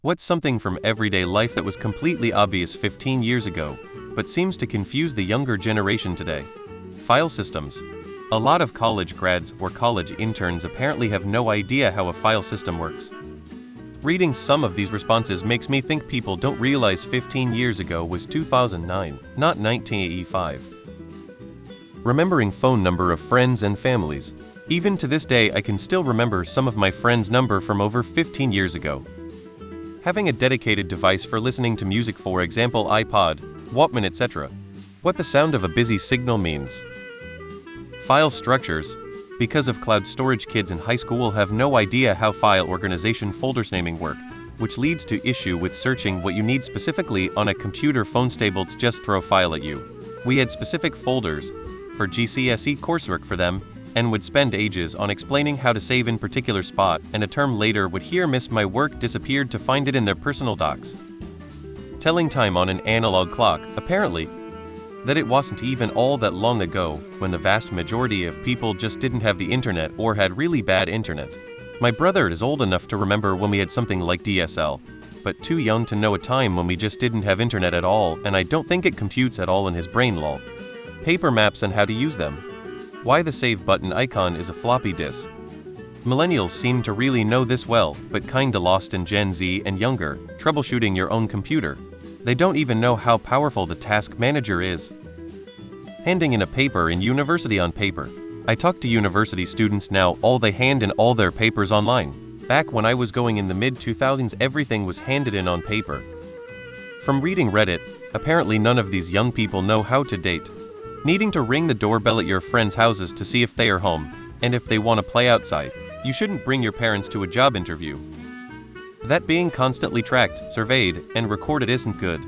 What's something from everyday life that was completely obvious 15 years ago, but seems to confuse the younger generation today? File systems. A lot of college grads or college interns apparently have no idea how a file system works. Reading some of these responses makes me think people don't realize 15 years ago was 2009, not 1985. Remembering phone number of friends and families. Even to this day I can still remember some of my friends' number from over 15 years ago. Having a dedicated device for listening to music, for example iPod, Walkman, etc. What the sound of a busy signal means. File structures. Because of cloud storage, kids in high school have no idea how file organization folders naming work, which leads to issue with searching what you need specifically on a computer. Phone tablets just throw file at you. We had specific folders for GCSE coursework for them, and would spend ages on explaining how to save in particular spot, and a term later would hear miss my work disappeared to find it in their personal docs. Telling time on an analog clock, apparently, that it wasn't even all that long ago when the vast majority of people just didn't have the internet or had really bad internet. My brother is old enough to remember when we had something like DSL, but too young to know a time when we just didn't have internet at all, and I don't think it computes at all in his brain. Lol. Paper maps and how to use them. Why the save button icon is a floppy disk. Millennials seem to really know this well, but kinda lost in Gen Z and younger, troubleshooting your own computer. They don't even know how powerful the task manager is. Handing in a paper in university on paper. I talk to university students now, all they hand in all their papers online. Back when I was going in the mid-2000s, everything was handed in on paper. From reading Reddit, apparently none of these young people know how to date. Needing to ring the doorbell at your friends' houses to see if they are home, and if they want to play outside. You shouldn't bring your parents to a job interview. That being constantly tracked, surveyed, and recorded isn't good.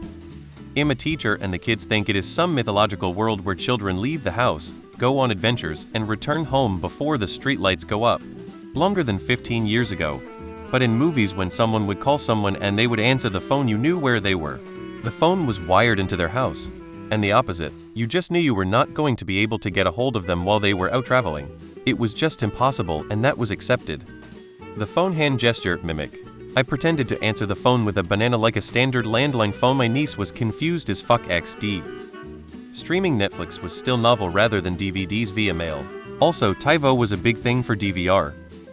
I'm a teacher and the kids think it is some mythological world where children leave the house, go on adventures, and return home before the streetlights go up. Longer than 15 years ago. But in movies, when someone would call someone and they would answer the phone, you knew where they were. The phone was wired into their house. And the opposite, you just knew you were not going to be able to get a hold of them while they were out traveling. It was just impossible, and that was accepted. The phone hand gesture mimic. I pretended to answer the phone with a banana like a standard landline phone. My niece was confused as fuck. XD. Streaming Netflix was still novel rather than DVDs via mail. Also, TiVo was a big thing for DVR.